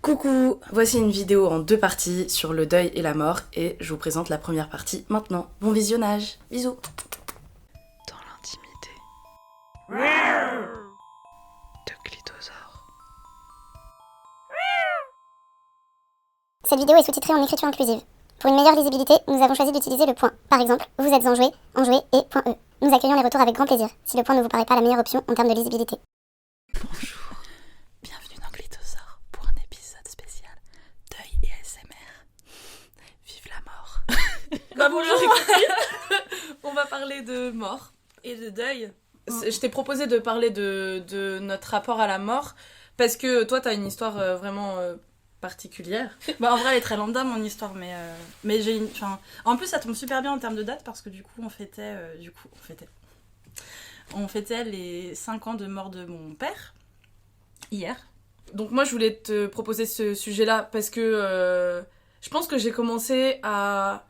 Coucou, voici une vidéo en 2 parties sur le deuil et la mort et je vous présente la première partie maintenant. Bon visionnage, bisous. Dans l'intimité de Clitosaure. Cette vidéo est sous-titrée en écriture inclusive. Pour une meilleure lisibilité, nous avons choisi d'utiliser le point. Par exemple, vous êtes enjoué et point E. Nous accueillons les retours avec grand plaisir, si le point ne vous paraît pas la meilleure option en termes de lisibilité. Bonjour, bienvenue dans Clitosaure pour un épisode spécial deuil et ASMR. Vive la mort. Bah bonjour. On va parler de mort et de deuil. Je t'ai proposé de parler de notre rapport à la mort parce que toi t'as une histoire vraiment particulière. Bah en vrai elle est très lambda mon histoire mais j'ai une... Enfin, en plus ça tombe super bien en termes de date parce que du coup on fêtait les 5 ans de mort de mon père hier. Donc moi je voulais te proposer ce sujet-là parce que je pense que j'ai commencé à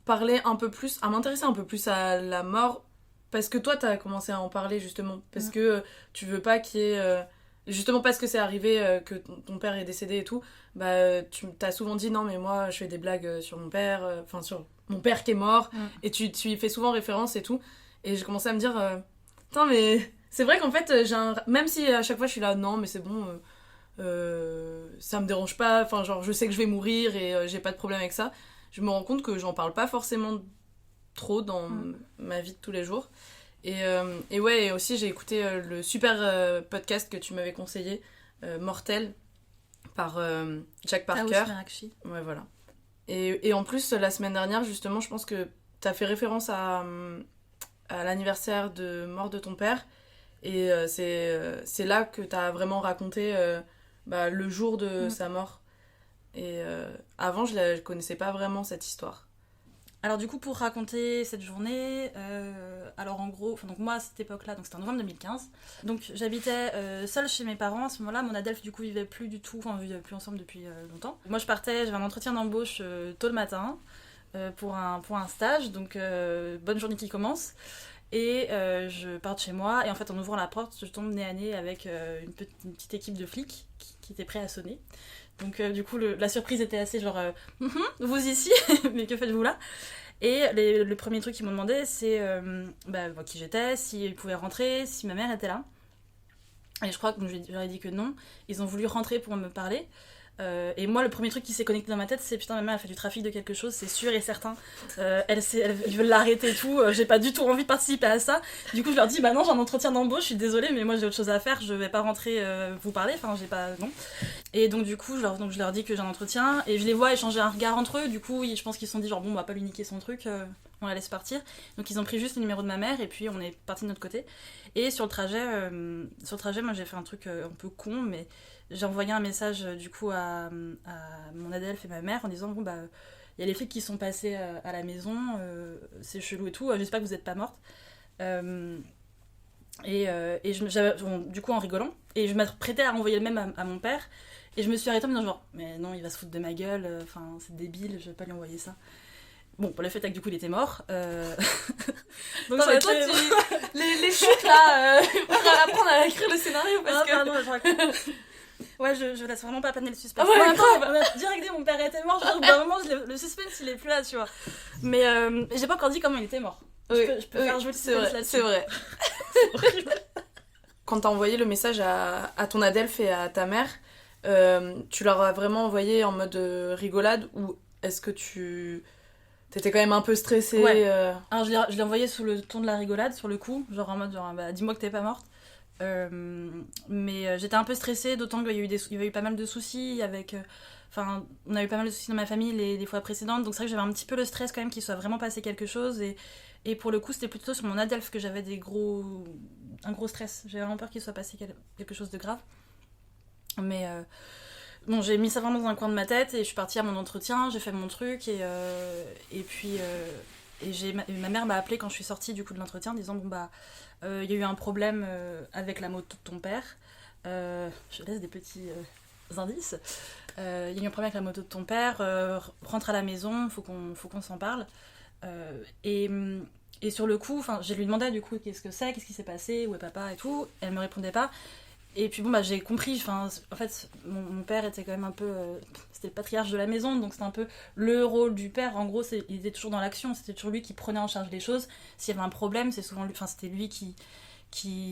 parler un peu plus, à m'intéresser un peu plus à la mort parce que toi t'as commencé à en parler justement parce que tu veux pas qu'il y ait justement parce que c'est arrivé que ton père est décédé et tout, bah tu t'as souvent dit non mais moi je fais des blagues sur mon père, enfin sur mon père qui est mort et tu y fais souvent référence et tout et j'ai commencé à me dire putain mais c'est vrai qu'en fait même si à chaque fois je suis là non mais c'est bon ça me dérange pas, enfin genre je sais que je vais mourir et j'ai pas de problème avec ça, je me rends compte que j'en parle pas forcément trop dans ma vie de tous les jours. Et ouais, et aussi j'ai écouté le super podcast que tu m'avais conseillé, Mortel, par Jack Parker. Ouais, voilà. Et en plus, la semaine dernière, justement, je pense que t'as fait référence à l'anniversaire de mort de ton père. Et c'est là que t'as vraiment raconté le jour de sa mort. Et avant, je connaissais pas vraiment cette histoire. Alors du coup pour raconter cette journée, alors en gros, donc moi à cette époque-là, donc c'était en novembre 2015, donc j'habitais seule chez mes parents à ce moment-là, mon adelphe du coup vivait plus du tout, enfin on vivait plus ensemble depuis longtemps. Moi je partais, j'avais un entretien d'embauche tôt le matin pour un stage, donc bonne journée qui commence, et je pars de chez moi, et en fait en ouvrant la porte, je tombe nez à nez avec une petite équipe de flics qui était prêts à sonner. Donc du coup la surprise était assez genre vous ici mais que faites-vous là? Et le premier truc qu'ils m'ont demandé c'est qui j'étais, s'ils pouvaient rentrer, si ma mère était là. Et je crois que je leur ai dit que non. Ils ont voulu rentrer pour me parler. Et moi le premier truc qui s'est connecté dans ma tête c'est putain ma mère elle fait du trafic de quelque chose, c'est sûr et certain, elle veut l'arrêter et tout, j'ai pas du tout envie de participer à ça. Du coup je leur dis bah non j'ai un entretien d'embauche, je suis désolée mais moi j'ai autre chose à faire, je vais pas rentrer vous parler, enfin j'ai pas, non. Et donc du coup je leur dis que j'ai un entretien et je les vois échanger un regard entre eux, du coup je pense qu'ils se sont dit genre bon on va pas lui niquer son truc, on la laisse partir. Donc ils ont pris juste le numéro de ma mère et puis on est parti de notre côté. Et sur le trajet moi j'ai fait un truc un peu con, mais j'ai envoyé un message du coup à mon adelphe et ma mère en disant bon bah il y a les flics qui sont passés à la maison, c'est chelou et tout, j'espère que vous êtes pas morte. Du coup en rigolant, et je m'apprêtais à renvoyer le même à mon père, et je me suis arrêtée en me disant genre mais non il va se foutre de ma gueule, enfin c'est débile, je vais pas lui envoyer ça. Bon, pour le fait que du coup il était mort. Donc non, mais toi, les chutes là, pour apprendre à écrire le scénario parce que. Pardon, je raconte. Ouais, je laisse vraiment pas planer le suspense. Ah ouais, en même temps, direct mon père était mort, vraiment le suspense il est plus là, tu vois. Mais j'ai pas encore dit comment il était mort. Oui, je peux faire jouer le suspense là-dessus. C'est vrai. C'est horrible. Quand t'as envoyé le message à ton adelphe et à ta mère, tu leur as vraiment envoyé en mode rigolade ou est-ce que t'étais quand même un peu stressée? Ouais. Alors je l'ai envoyé sous le ton de la rigolade sur le coup, genre en mode genre bah dis-moi que t'es pas morte. Mais j'étais un peu stressée, d'autant qu'il y a eu pas mal de soucis avec. Enfin, on a eu pas mal de soucis dans ma famille les fois précédentes, donc c'est vrai que j'avais un petit peu le stress quand même qu'il soit vraiment passé quelque chose. Et pour le coup, c'était plutôt sur mon adelphe que j'avais un gros stress. J'avais vraiment peur qu'il soit passé quelque chose de grave. Mais bon, j'ai mis ça vraiment dans un coin de ma tête et je suis partie à mon entretien, j'ai fait mon truc et puis. Ma mère m'a appelée quand je suis sortie du coup de l'entretien en disant bon bah il y a eu un problème avec la moto de ton père, je laisse des petits indices, il y a eu un problème avec la moto de ton père, rentre à la maison, faut qu'on s'en parle. Et sur le coup, je lui demandais du coup qu'est-ce qui s'est passé, où est papa et tout, elle me répondait pas. Et puis bon, bah j'ai compris, enfin, en fait, mon père était quand même un peu... c'était le patriarche de la maison, donc c'était un peu le rôle du père. En gros, il était toujours dans l'action, c'était toujours lui qui prenait en charge les choses. S'il y avait un problème, c'est souvent lui, enfin, c'était lui qui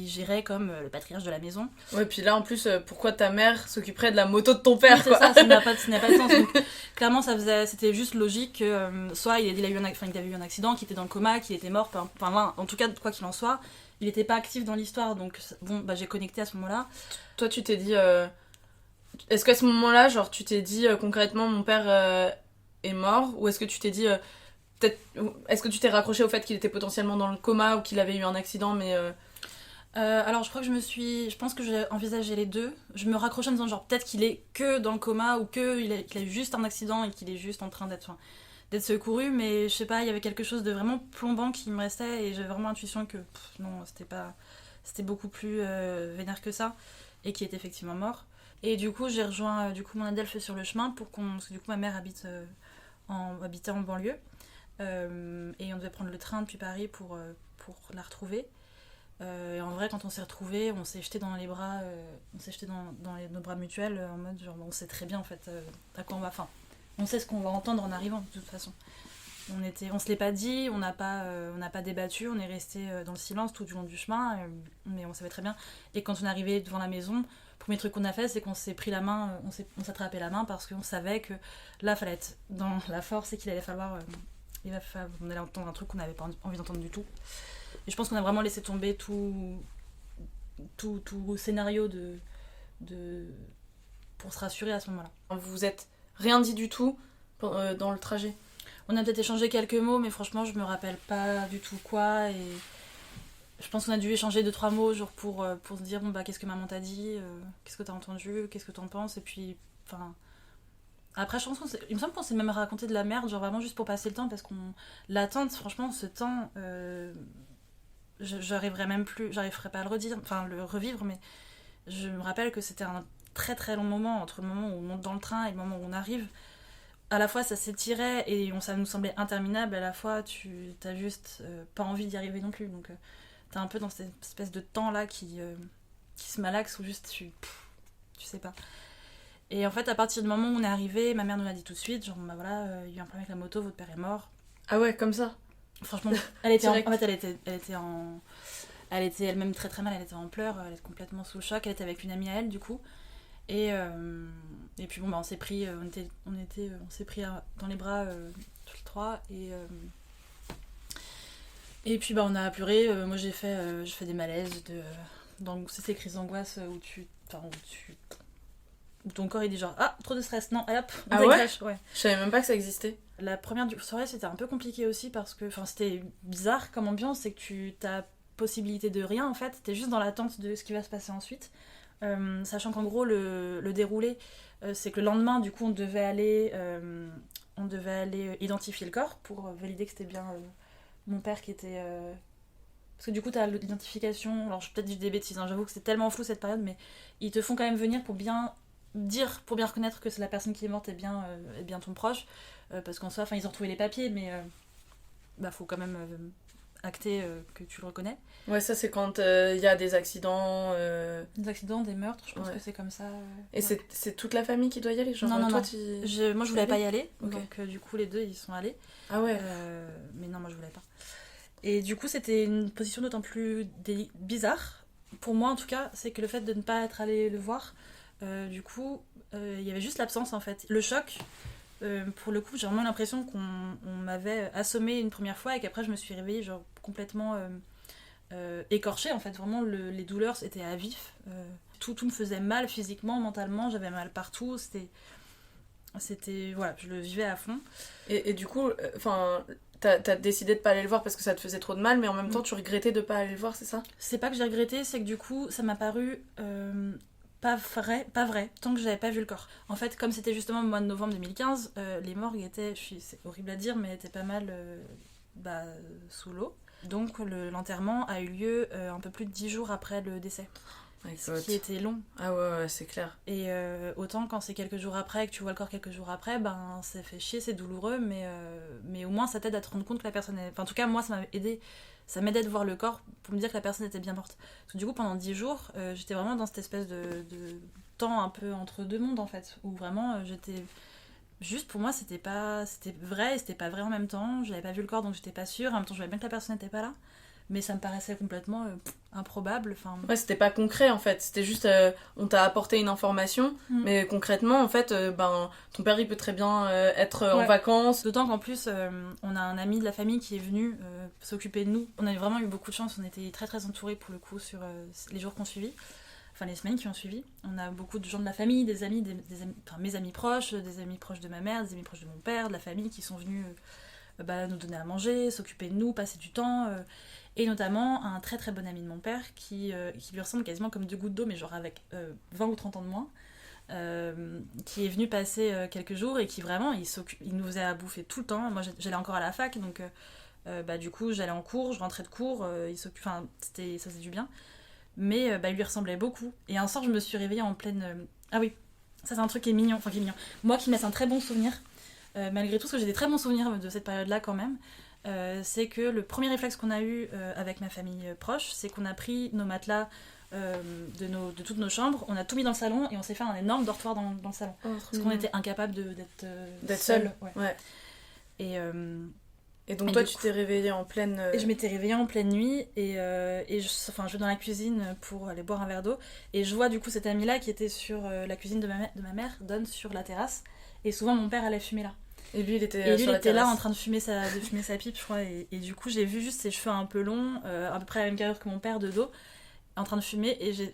gérait comme le patriarche de la maison. Ouais, puis là, en plus, pourquoi ta mère s'occuperait de la moto de ton père, Oui, c'est quoi. ça n'a pas de sens. Donc, clairement, c'était juste logique que soit il avait eu un accident, qu'il était dans le coma, qu'il était mort, enfin là, en tout cas, quoi qu'il en soit, il n'était pas actif dans l'histoire, donc bon, bah j'ai connecté à ce moment-là. Toi, tu t'es dit... Est-ce qu'à ce moment-là, genre, tu t'es dit concrètement, mon père est mort, ou est-ce que tu t'es dit... peut-être... Est-ce que tu t'es raccroché au fait qu'il était potentiellement dans le coma, ou qu'il avait eu un accident, mais... Alors je crois que je pense que j'ai envisagé les deux. Je me raccrochais en me disant genre peut-être qu'il est que dans le coma ou qu'il a eu juste un accident et qu'il est juste en train d'être secouru, mais je sais pas, il y avait quelque chose de vraiment plombant qui me restait et j'avais vraiment l'intuition que non, c'était beaucoup plus vénère que ça et qu'il était effectivement mort. Et du coup j'ai rejoint mon Adelphes sur le chemin parce que du coup ma mère habitait en banlieue et on devait prendre le train depuis Paris pour la retrouver. Et en vrai, quand on s'est retrouvés, on s'est jetés dans les bras, nos bras mutuels, en mode genre, on sait très bien en fait à quoi on va. Enfin, on sait ce qu'on va entendre en arrivant de toute façon. On se l'est pas dit, on n'a pas débattu, on est resté dans le silence tout du long du chemin, mais on savait très bien. Et quand on est arrivé devant la maison, le premier truc qu'on a fait, c'est qu'on s'est pris la main, on s'est attrapé la main parce qu'on savait que là, fallait être dans la force et qu'il allait falloir, on allait entendre un truc qu'on n'avait pas envie d'entendre du tout. Et je pense qu'on a vraiment laissé tomber tout scénario pour se rassurer à ce moment-là. Vous vous êtes rien dit du tout dans le trajet? On a peut-être échangé quelques mots, mais franchement, je me rappelle pas du tout quoi. Et je pense qu'on a dû échanger 2-3 mots genre pour se dire bon, bah, qu'est-ce que maman t'a dit, qu'est-ce que t'as entendu, qu'est-ce que t'en penses. Et puis, enfin. Après, je pense il me semble qu'on s'est même raconté de la merde, genre vraiment juste pour passer le temps, parce qu'on. L'attente, franchement, ce temps. J'arriverais pas à le redire, enfin le revivre, mais je me rappelle que c'était un très très long moment entre le moment où on monte dans le train et le moment où on arrive. À la fois ça s'étirait et ça nous semblait interminable, à la fois tu t'as juste pas envie d'y arriver non plus, donc t'es un peu dans cette espèce de temps là qui se malaxe ou juste tu sais pas. Et en fait à partir du moment où on est arrivé, ma mère nous l'a dit tout de suite, genre bah voilà, il y a eu un problème avec la moto, votre père est mort. Ah ouais, comme ça? Franchement, elle était elle était elle-même très très mal, elle était en pleurs, elle était complètement sous le choc, elle était avec une amie à elle du coup. Et puis bon bah on s'est pris dans les bras tous les trois et puis bah on a pleuré, moi j'ai fait des malaises c'est ces crises d'angoisse où ton corps il dit genre ah trop de stress, non, allez hop, on dégage. Ouais. Je savais même pas que ça existait. La première soirée c'était un peu compliqué aussi parce que c'était bizarre comme ambiance, c'est que t'as possibilité de rien en fait, t'es juste dans l'attente de ce qui va se passer ensuite. Sachant qu'en gros le déroulé c'est que le lendemain du coup on devait aller identifier le corps pour valider que c'était bien mon père qui était parce que du coup t'as l'identification, alors je peut-être dire des bêtises, hein, j'avoue que c'est tellement flou cette période, mais ils te font quand même venir pour bien reconnaître que c'est la personne qui est morte et bien ton proche, parce qu'en soi ils ont retrouvé les papiers, mais faut quand même acter que tu le reconnais. Ouais, ça c'est quand il y a des accidents. Des accidents, des meurtres, je pense que c'est comme ça. Et ouais. C'est toute la famille qui doit y aller, genre? Non, toi, non. Moi je voulais pas y aller, okay. Donc du coup les deux ils sont allés. Ah ouais. Mais non, moi je voulais pas. Et du coup c'était une position d'autant plus bizarre, pour moi en tout cas, c'est que le fait de ne pas être allé le voir, du coup il y avait juste l'absence en fait. Le choc, pour le coup j'ai vraiment l'impression qu'on m'avait assommé une première fois et qu'après je me suis réveillée genre complètement écorchée en fait, vraiment les douleurs étaient à vif, tout me faisait mal physiquement, mentalement, j'avais mal partout, c'était voilà, je le vivais à fond. Et du coup t'as décidé de pas aller le voir parce que ça te faisait trop de mal, mais en même temps tu regrettais de pas aller le voir, c'est ça? C'est pas que j'ai regretté, c'est que du coup ça m'a paru pas vrai, tant que j'avais pas vu le corps. En fait, comme c'était justement le mois de novembre 2015, les morgues étaient, c'est horrible à dire, mais étaient pas mal sous l'eau. Donc l'enterrement a eu lieu un peu plus de 10 jours après le décès. ce qui était long. Ah ouais, c'est clair. Et autant quand c'est quelques jours après, que tu vois le corps quelques jours après, ben ça fait chier, c'est douloureux, mais au moins ça t'aide à te rendre compte que la personne est... Enfin, en tout cas, moi, ça m'aidait de voir le corps pour me dire que la personne était bien morte. Parce que du coup, pendant 10 jours, j'étais vraiment dans cette espèce de temps un peu entre deux mondes, en fait, où vraiment j'étais... Juste pour moi, c'était vrai et c'était pas vrai en même temps. Je n'avais pas vu le corps, donc j'étais pas sûre. En même temps, je voyais bien que la personne n'était pas là. Mais ça me paraissait complètement improbable. Enfin... Ouais, c'était pas concret en fait. C'était juste, on t'a apporté une information, mais concrètement, en fait, ton père il peut très bien être en vacances. D'autant qu'en plus, on a un ami de la famille qui est venu s'occuper de nous. On a vraiment eu beaucoup de chance. On était très très entourés pour le coup sur les jours qu'on suivit. Enfin, les semaines qui ont suivi. On a beaucoup de gens de la famille, des amis, enfin, mes amis proches, des amis proches de ma mère, des amis proches de mon père, de la famille qui sont venus nous donner à manger, s'occuper de nous, passer du temps. Et notamment un très très bon ami de mon père qui lui ressemble quasiment comme deux gouttes d'eau, mais genre avec 20 ou 30 ans de moins, qui est venu passer quelques jours et qui vraiment, il nous faisait à bouffer tout le temps. Moi j'allais encore à la fac, donc du coup j'allais en cours, je rentrais de cours, ça faisait du bien. Mais il lui ressemblait beaucoup. Et un soir, je me suis réveillée en pleine... Ah oui, ça c'est un truc qui est mignon. Enfin, qui est mignon. Moi qui me laisse un très bon souvenir, malgré tout, parce que j'ai des très bons souvenirs de cette période-là quand même, c'est que le premier réflexe qu'on a eu avec ma famille proche, c'est qu'on a pris nos matelas de toutes nos chambres, on a tout mis dans le salon et on s'est fait un énorme dortoir dans le salon. Parce qu'on était incapables d'être seuls. Ouais. Et donc et toi, du tu coup, t'es réveillée en pleine... Et je m'étais réveillée en pleine nuit et je vais dans la cuisine pour aller boire un verre d'eau et je vois du coup cette amie-là qui était sur la cuisine de ma mère, donne sur la terrasse et souvent mon père allait fumer là. Et lui, il était, il était là en train de fumer sa pipe, je crois, et du coup j'ai vu juste ses cheveux un peu longs, à peu près à la même carrure que mon père de dos, en train de fumer et tu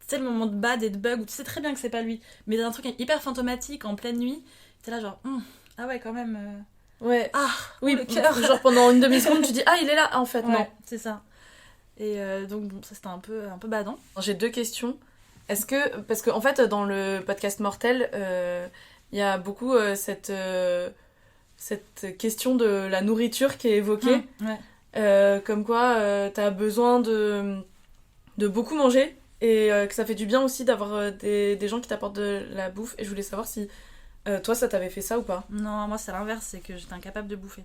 sais le moment de bad et de bug où tu sais très bien que c'est pas lui, mais dans un truc hyper fantomatique en pleine nuit, t'es là genre ah ouais quand même... Ouais. Ah oui, le cœur. Genre pendant une demi-seconde, tu dis ah il est là en fait. Ouais, non. C'est ça. Et donc bon, ça c'était un peu badant. J'ai 2 questions. Est-ce que parce que en fait dans le podcast Mortel, il y a beaucoup cette question de la nourriture qui est évoquée, comme quoi t'as besoin de beaucoup manger et que ça fait du bien aussi d'avoir des gens qui t'apportent de la bouffe. Et je voulais savoir si toi, ça t'avait fait ça ou pas? Non, moi c'est l'inverse, c'est que j'étais incapable de bouffer.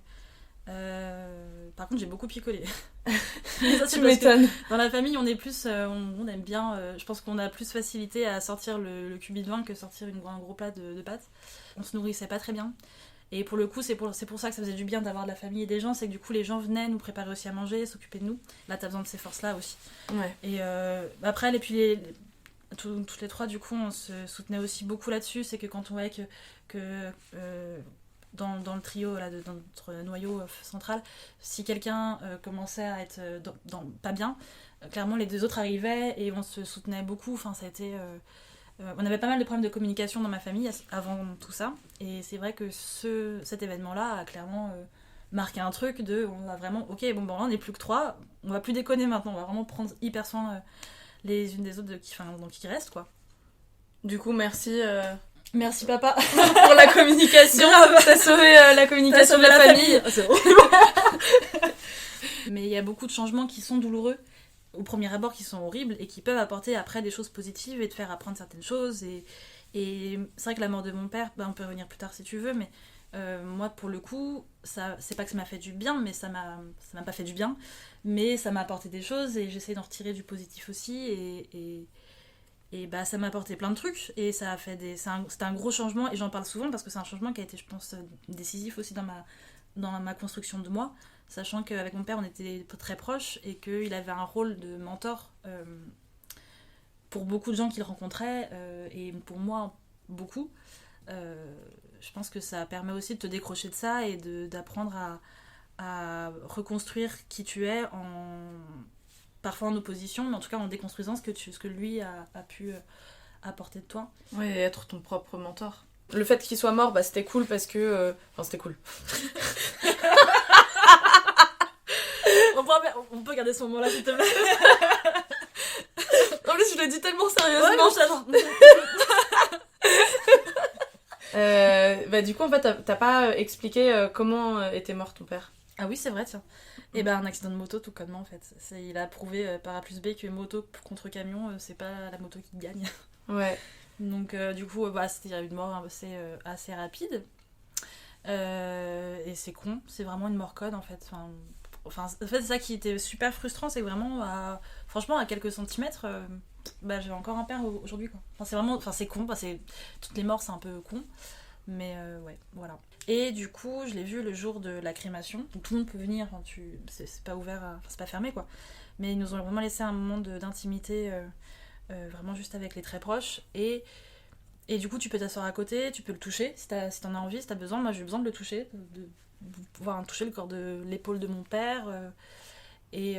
Par contre, j'ai beaucoup picolé. Ça, Tu m'étonnes. Dans la famille, on est plus, on aime bien. Je pense qu'on a plus facilité à sortir le cubi de vin que sortir un gros plat de pâtes. On se nourrissait pas très bien. Et pour le coup, c'est pour ça que ça faisait du bien d'avoir de la famille et des gens, c'est que du coup, les gens venaient nous préparer aussi à manger, s'occuper de nous. Là, t'as besoin de ces forces-là aussi. Ouais. Et après, et puis toutes les trois, du coup, on se soutenait aussi beaucoup là-dessus. C'est que quand on voyait que dans le trio, là, dans notre noyau central, si quelqu'un commençait à être pas bien, clairement les deux autres arrivaient et on se soutenait beaucoup. Enfin, ça a été... on avait pas mal de problèmes de communication dans ma famille avant tout ça. Et c'est vrai que cet événement-là a clairement marqué un truc on a vraiment... Ok, bon, là, on n'est plus que 3. On va plus déconner maintenant. On va vraiment prendre hyper soin les unes des autres donc qui restent, quoi. Du coup, merci... Merci papa pour la communication. T'as sauvé la communication de la famille. C'est Mais il y a beaucoup de changements qui sont douloureux au premier abord, qui sont horribles et qui peuvent apporter après des choses positives et te faire apprendre certaines choses. Et c'est vrai que la mort de mon père, on peut revenir plus tard si tu veux, mais moi pour le coup, c'est pas que ça m'a fait du bien, mais ça m'a pas fait du bien, mais ça m'a apporté des choses et j'essaie d'en retirer du positif aussi et ça m'a apporté plein de trucs et ça a fait c'était un gros changement et j'en parle souvent parce que c'est un changement qui a été, je pense, décisif aussi dans ma construction de moi, sachant qu'avec mon père on était très proches et qu'il avait un rôle de mentor pour beaucoup de gens qu'il rencontrait et pour moi beaucoup. Je pense que ça permet aussi de te décrocher de ça et d'apprendre à reconstruire qui tu es parfois en opposition, mais en tout cas en déconstruisant ce que lui a pu apporter de toi. Ouais, et être ton propre mentor. Le fait qu'il soit mort, c'était cool parce que... Enfin, c'était cool. On peut garder ce moment-là, s'il te plaît. En plus, je le dis tellement sérieusement. Ouais, non, j'adore. Du coup, en fait, t'as pas expliqué comment était mort ton père. Ah oui, c'est vrai, tiens. Et ben un accident de moto, tout comme moi en fait. Il a prouvé par A plus B que moto contre camion, c'est pas la moto qui gagne. Ouais. Donc du coup, c'était une mort assez rapide. Et c'est con, c'est vraiment une mort code en fait. En fait, c'est ça qui était super frustrant, c'est que vraiment, franchement, à quelques centimètres, j'ai encore un père aujourd'hui quoi. C'est con, toutes les morts c'est un peu con. Mais ouais, voilà. Et du coup, je l'ai vu le jour de la crémation. Donc tout le monde peut venir, c'est pas ouvert, c'est pas fermé quoi. Mais ils nous ont vraiment laissé un moment d'intimité, vraiment juste avec les très proches. Et du coup, tu peux t'asseoir à côté, tu peux le toucher si t'en as envie, si t'as besoin. Moi, j'ai eu besoin de le toucher, de pouvoir toucher le corps de l'épaule de mon père. Et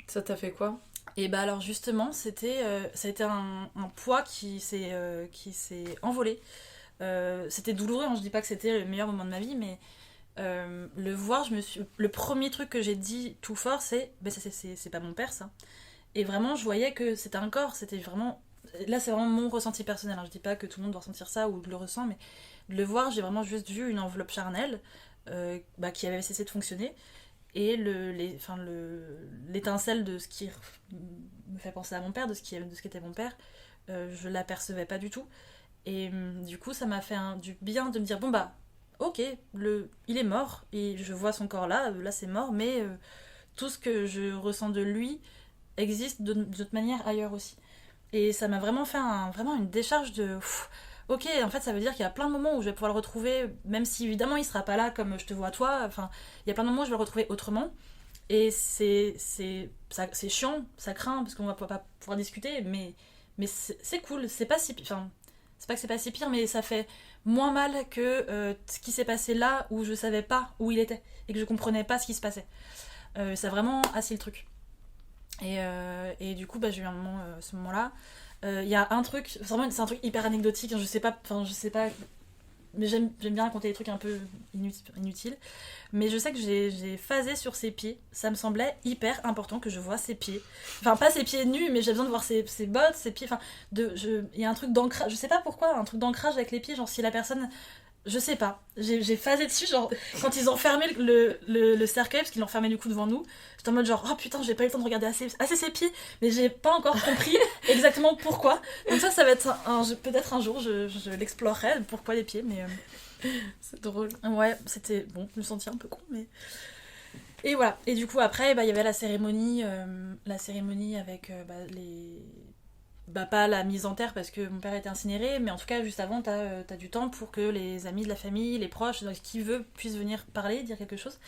Ça t'a fait quoi? et bah alors justement, ça a été un poids qui s'est envolé. C'était douloureux, hein, je dis pas que c'était le meilleur moment de ma vie, mais le voir, le premier truc que j'ai dit tout fort, c'est c'est pas mon père ça. Et vraiment, je voyais que c'était un corps, c'était vraiment. Là, c'est vraiment mon ressenti personnel, hein. Je dis pas que tout le monde doit ressentir ça ou le ressent, mais de le voir, j'ai vraiment juste vu une enveloppe charnelle qui avait cessé de fonctionner et l'étincelle de ce qui me fait penser à mon père, de ce qu'était mon père, je l'apercevais pas du tout. Et du coup, ça m'a fait du bien de me dire, bon bah, ok, il est mort, et je vois son corps là c'est mort, mais tout ce que je ressens de lui existe d'autre manière ailleurs aussi. Et ça m'a vraiment fait vraiment une décharge de... ok, en fait, ça veut dire qu'il y a plein de moments où je vais pouvoir le retrouver, même si évidemment il sera pas là comme je te vois toi, enfin, il y a plein de moments où je vais le retrouver autrement. Et c'est chiant, ça craint, parce qu'on va pas pouvoir discuter, mais c'est cool, c'est pas si... Enfin, c'est pas que c'est pas si pire, mais ça fait moins mal que ce qui s'est passé là où je savais pas où il était et que je comprenais pas ce qui se passait. Ça a vraiment assis le truc. Et du coup, j'ai eu un moment, ce moment-là. Il y a un truc, vraiment, c'est un truc hyper anecdotique, hein, je sais pas, mais j'aime bien raconter des trucs un peu inutiles. Mais je sais que j'ai phasé sur ses pieds. Ça me semblait hyper important que je vois ses pieds. Enfin, pas ses pieds nus, mais j'ai besoin de voir ses bottes, ses pieds. Enfin, il y a un truc d'ancrage, je sais pas pourquoi, un truc d'ancrage avec les pieds, genre si la personne. Je sais pas, j'ai phasé dessus, genre quand ils ont fermé le cercueil, parce qu'ils l'ont fermé du coup devant nous, j'étais en mode genre oh putain, j'ai pas eu le temps de regarder assez ses pieds, mais j'ai pas encore compris exactement pourquoi. Donc ça va être peut-être un jour je l'explorerai, pourquoi les pieds, mais C'est drôle. ouais, c'était bon, je me sentais un peu con, mais. Et voilà, et du coup après, il y avait la cérémonie avec les. Pas la mise en terre parce que mon père était incinéré, mais en tout cas juste avant t'as du temps pour que les amis de la famille, les proches, qui veut puissent venir parler, dire quelque chose.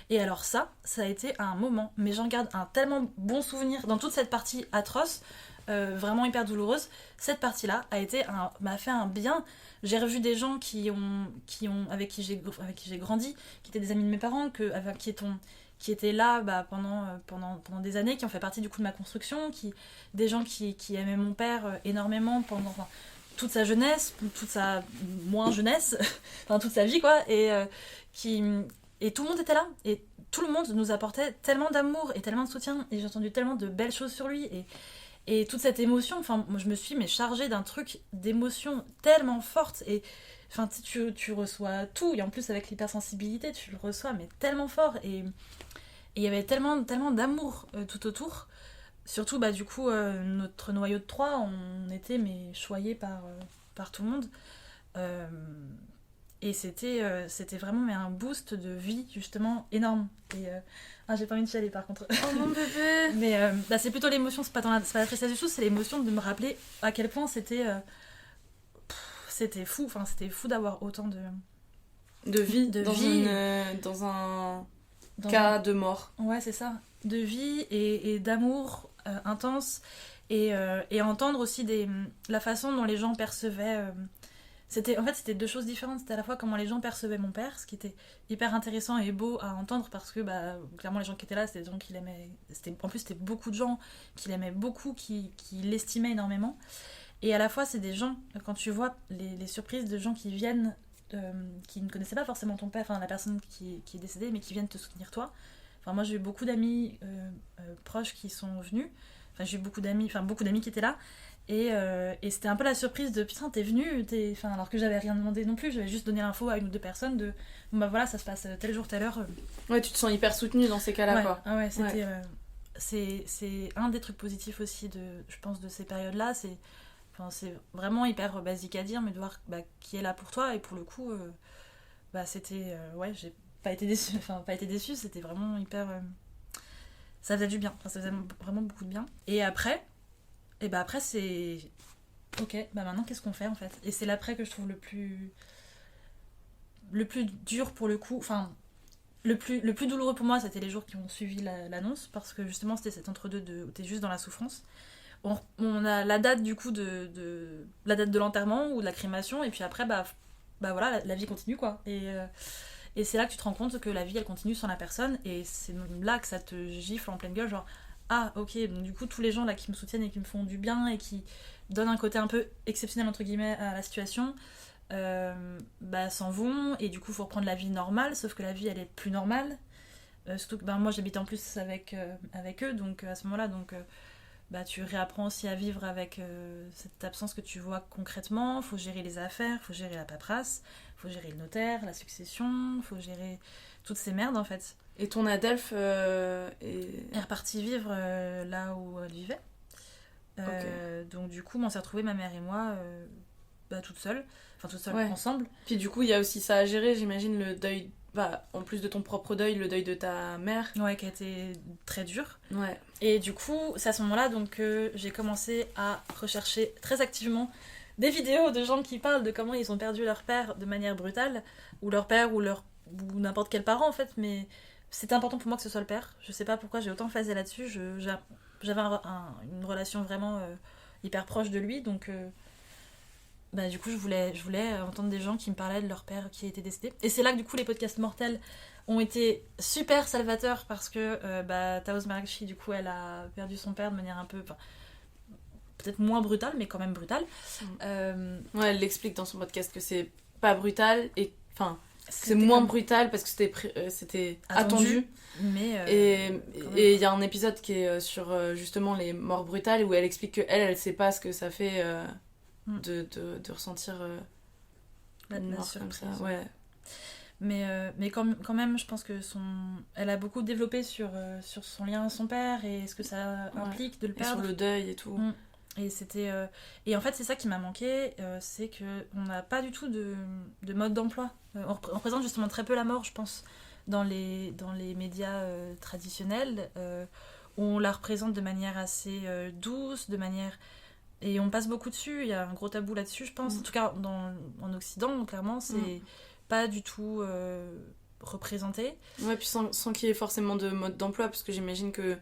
Et alors ça a été un moment, mais j'en garde un tellement bon souvenir dans toute cette partie atroce, vraiment hyper douloureuse. Cette partie-là m'a fait un bien. J'ai revu des gens avec qui j'ai grandi, qui étaient des amis de mes parents, qui étaient là pendant des années, qui ont fait partie du coup de ma construction, des gens qui aimaient mon père énormément pendant toute sa jeunesse, toute sa moins jeunesse, enfin toute sa vie quoi, et tout le monde était là, et tout le monde nous apportait tellement d'amour et tellement de soutien, et j'ai entendu tellement de belles choses sur lui, et toute cette émotion, enfin moi je me suis chargée d'un truc d'émotion tellement forte, et enfin tu reçois tout, et en plus avec l'hypersensibilité tu le reçois mais tellement fort, et il y avait tellement d'amour tout autour. Surtout, du coup, notre noyau de 3, on était choyés par tout le monde. Euh, et c'était vraiment un boost de vie, justement, énorme. Et j'ai pas envie de chialer, par contre. Oh mon bébé. Mais c'est plutôt l'émotion, c'est pas la tristesse du tout, c'est l'émotion de me rappeler à quel point c'était fou. Enfin, c'était fou d'avoir autant de vie de dans vie. Dans un cas de mort. Ouais, c'est ça. De vie et d'amour intense. Et entendre aussi la façon dont les gens percevaient. En fait, c'était deux choses différentes. C'était à la fois comment les gens percevaient mon père, ce qui était hyper intéressant et beau à entendre parce que clairement, les gens qui étaient là, c'était des gens qui l'aimaient. En plus, c'était beaucoup de gens qui l'aimaient beaucoup, qui l'estimaient énormément. Et à la fois, c'est des gens, quand tu vois les surprises de gens qui viennent. Qui ne connaissaient pas forcément ton père, enfin la personne qui est décédée, mais qui viennent te soutenir toi. Enfin, moi j'ai eu beaucoup d'amis proches qui sont venus. Enfin, j'ai eu beaucoup d'amis qui étaient là. Et c'était un peu la surprise de putain, t'es venue, enfin, alors que j'avais rien demandé non plus, j'avais juste donné l'info à une ou deux personnes de bon bah voilà, ça se passe tel jour, telle heure. Ouais, tu te sens hyper soutenue dans ces cas-là, Ouais, quoi. ah ouais, c'était. C'est un des trucs positifs aussi, je pense, de ces périodes-là. C'est vraiment hyper basique à dire, mais de voir qui est là pour toi. Et pour le coup, c'était. Ouais, j'ai pas été déçue. Enfin, pas été déçue, c'était vraiment hyper. Ça faisait du bien. Enfin, ça faisait vraiment beaucoup de bien. Et après, c'est. Ok, maintenant, qu'est-ce qu'on fait en fait? Et c'est l'après que je trouve le plus dur pour le coup. Enfin. Le plus douloureux pour moi, c'était les jours qui ont suivi l'annonce, parce que justement, c'était cet entre-deux où t'es juste dans la souffrance. On a la date du coup la date de l'enterrement ou de la crémation, et puis après, voilà, la vie continue quoi. Et c'est là que tu te rends compte que la vie elle continue sans la personne, et c'est là que ça te gifle en pleine gueule, genre ah ok, donc du coup, tous les gens là qui me soutiennent et qui me font du bien et qui donnent un côté un peu exceptionnel entre guillemets à la situation. S'en vont, et du coup faut reprendre la vie normale, sauf que la vie elle est plus normale, surtout que moi j'habite en plus avec eux, donc à ce moment là tu réapprends aussi à vivre avec cette absence que tu vois concrètement. Faut gérer les affaires, faut gérer la paperasse, faut gérer le notaire, la succession, faut gérer toutes ces merdes en fait. Et ton Adelph est repartie vivre là où elle vivait. Donc du coup on s'est retrouvés, ma mère et moi, toutes seules ensemble. Puis du coup il y a aussi ça à gérer, j'imagine, le deuil, en plus de ton propre deuil, le deuil de ta mère. Ouais, qui a été très dur. Ouais. Et du coup c'est à ce moment là que j'ai commencé à rechercher très activement des vidéos de gens qui parlent de comment ils ont perdu leur père de manière brutale, ou leur père ou n'importe quel parent en fait, mais c'était important pour moi que ce soit le père. Je sais pas pourquoi j'ai autant phasé là-dessus. J'avais une relation vraiment hyper proche de lui, donc du coup je voulais entendre des gens qui me parlaient de leur père qui était décédé. Et c'est là que du coup les podcasts mortels ont été super salvateurs, parce que Taos Maragchi, du coup, elle a perdu son père de manière un peu, peut-être moins brutale, mais quand même brutale. Ouais, elle l'explique dans son podcast que c'est pas brutal, et c'est moins brutal parce que c'était attendu. Mais et il y a un épisode qui est sur justement les morts brutales, où elle explique que elle sait pas ce que ça fait de ressentir une mort comme ça. Ouais. Mais quand même, je pense que elle a beaucoup développé sur son lien à son père et ce que ça implique de le perdre. Et sur le deuil et tout. Et c'était et en fait c'est ça qui m'a manqué, c'est que on n'a pas du tout de mode d'emploi. On représente justement très peu la mort, je pense, dans les médias traditionnels. On la représente de manière assez douce, et on passe beaucoup dessus. Il y a un gros tabou là-dessus, je pense. En tout cas en Occident, clairement, c'est pas du tout représenté. Ouais, puis sans qu'il y ait forcément de mode d'emploi, parce que j'imagine que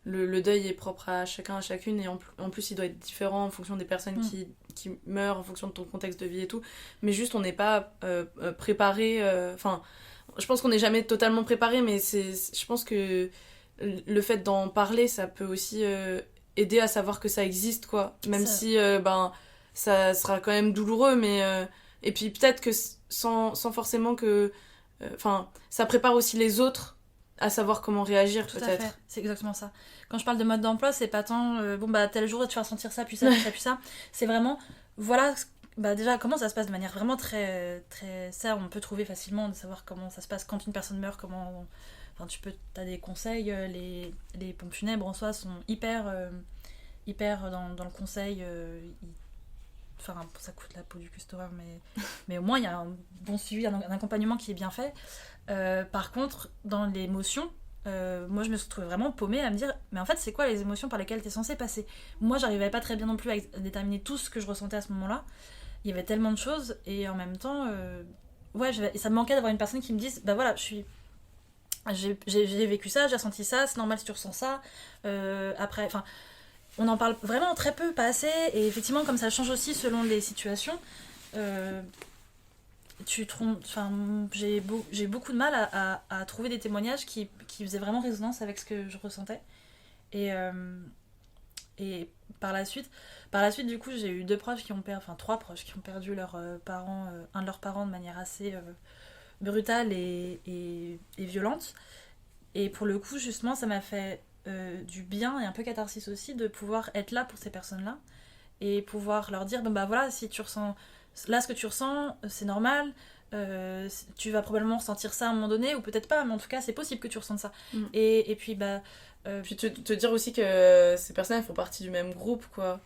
le deuil est propre à chacun, à chacune, et en plus il doit être différent en fonction des personnes qui meurent, en fonction de ton contexte de vie et tout. Mais juste on n'est pas préparé, je pense qu'on n'est jamais totalement préparé, mais je pense que le fait d'en parler, ça peut aussi aider à savoir que ça existe, quoi. Même si ça sera quand même douloureux, mais et puis peut-être que sans forcément que ça prépare aussi les autres à savoir comment réagir. Tout peut-être. à fait, c'est exactement ça. Quand je parle de mode d'emploi, c'est pas tant tel jour tu vas ressentir ça, puis ça, puis ça. C'est vraiment, voilà, déjà comment ça se passe de manière vraiment très, très... Ça, on peut trouver facilement de savoir comment ça se passe quand une personne meurt, comment... t'as des conseils, les pompes funèbres en soi sont hyper dans le conseil. Ça coûte la peau du customer, mais au moins il y a un bon suivi, un accompagnement qui est bien fait. Par contre, dans l'émotion, moi je me suis retrouvée vraiment paumée à me dire, mais en fait c'est quoi les émotions par lesquelles t'es censée passer? Moi j'arrivais pas très bien non plus à déterminer tout ce que je ressentais à ce moment-là. Il y avait tellement de choses, et en même temps ça me manquait d'avoir une personne qui me dise voilà, j'ai vécu ça, j'ai ressenti ça, c'est normal si tu ressens ça. Après, on en parle vraiment très peu, pas assez, et effectivement comme ça change aussi selon les situations. J'ai beaucoup de mal à trouver des témoignages qui faisaient vraiment résonance avec ce que je ressentais. Et par la suite du coup j'ai eu trois proches qui ont perdu leurs parents, un de leurs parents de manière assez brutale et violente. Et pour le coup justement ça m'a fait du bien et un peu catharsis aussi de pouvoir être là pour ces personnes-là, et pouvoir leur dire, bon bah voilà, si tu ressens, là ce que tu ressens, c'est normal, tu vas probablement ressentir ça à un moment donné, ou peut-être pas, mais en tout cas c'est possible que tu ressentes ça. Et puis bah... Puis te dire aussi que ces personnes elles font partie du même groupe, quoi.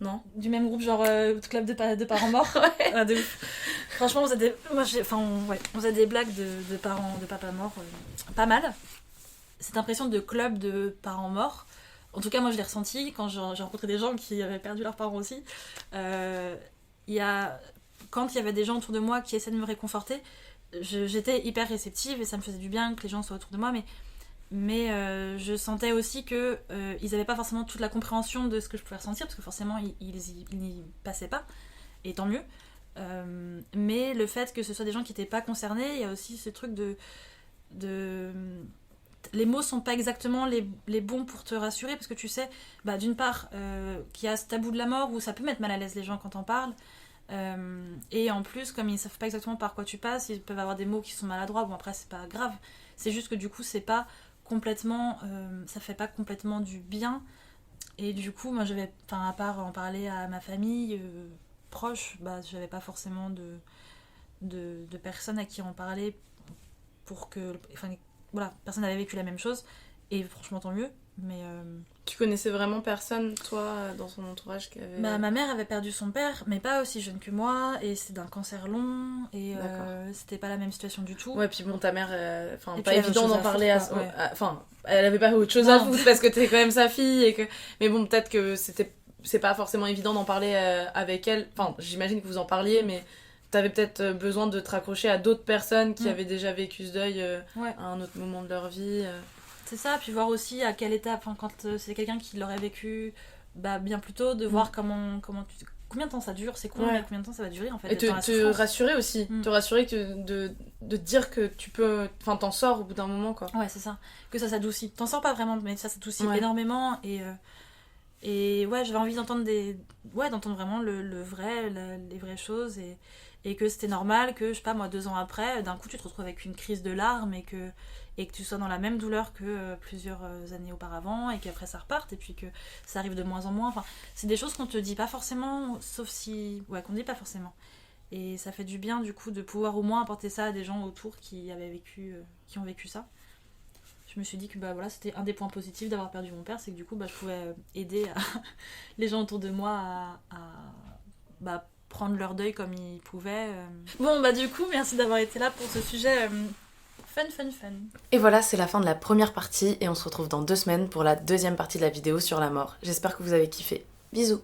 Non? Du même groupe, genre club de parents morts. Ouais. Ah, de ouf. Franchement, on faisait des, on faisait des blagues de parents, de papas morts, pas mal. Cette impression de club de parents morts, en tout cas moi je l'ai ressenti quand j'ai rencontré des gens qui avaient perdu leurs parents aussi. Quand il y avait des gens autour de moi qui essaient de me réconforter, j'étais hyper réceptive et ça me faisait du bien que les gens soient autour de moi, mais je sentais aussi que ils n'avaient pas forcément toute la compréhension de ce que je pouvais ressentir, parce que forcément ils n'y passaient pas, et tant mieux. Mais le fait que ce soit des gens qui n'étaient pas concernés, il y a aussi ce truc de les mots sont pas exactement les bons pour te rassurer, parce que tu sais, bah, d'une part qu'il y a ce tabou de la mort où ça peut mettre mal à l'aise les gens quand on parle, et en plus comme ils savent pas exactement par quoi tu passes, ils peuvent avoir des mots qui sont maladroits. Bon, après c'est pas grave, c'est juste que du coup c'est pas complètement ça fait pas complètement du bien, et du coup moi à part en parler à ma famille proche, bah j'avais pas forcément de personnes à qui en parler pour que voilà, personne n'avait vécu la même chose, et franchement tant mieux. Mais tu connaissais vraiment personne, toi, dans son entourage qui avait... ma mère avait perdu son père, mais pas aussi jeune que moi, et c'était d'un cancer long, et c'était pas la même situation du tout. Ouais, puis bon, ta mère, Et pas puis, évident d'en parler à... ouais. Enfin, elle avait pas autre chose à foutre, parce que t'es quand même sa fille, et que... Mais bon, peut-être que c'est pas forcément évident d'en parler avec elle. Enfin, j'imagine que vous en parliez, mais t'avais peut-être besoin de te raccrocher à d'autres personnes qui avaient déjà vécu ce deuil à un autre moment de leur vie. C'est ça, puis voir aussi à quelle étape, quand c'est quelqu'un qui l'aurait vécu bien plus tôt, de voir combien de temps ça dure, c'est cool, mais combien de temps ça va durer en fait. Et te rassurer aussi, te rassurer que de dire que tu peux, t'en sors au bout d'un moment, quoi. Ouais, c'est ça, que ça s'adoucit. T'en sors pas vraiment, mais ça s'adoucit énormément, et ouais, j'avais envie d'entendre d'entendre vraiment le vrai, les vraies choses, et que c'était normal que, je sais pas moi, 2 ans après, d'un coup tu te retrouves avec une crise de larmes, et que tu sois dans la même douleur que plusieurs années auparavant, et qu'après ça reparte, et puis que ça arrive de moins en moins. Enfin, c'est des choses qu'on te dit pas forcément, sauf si... Ouais, qu'on dit pas forcément. Et ça fait du bien, du coup, de pouvoir au moins apporter ça à des gens autour qui ont vécu ça. Je me suis dit que voilà, c'était un des points positifs d'avoir perdu mon père, c'est que du coup, je pouvais aider les gens autour de moi à prendre leur deuil comme ils pouvaient. Bon, du coup, merci d'avoir été là pour ce sujet... Fun. Et voilà, c'est la fin de la première partie, et on se retrouve dans 2 semaines pour la deuxième partie de la vidéo sur la mort. J'espère que vous avez kiffé. Bisous.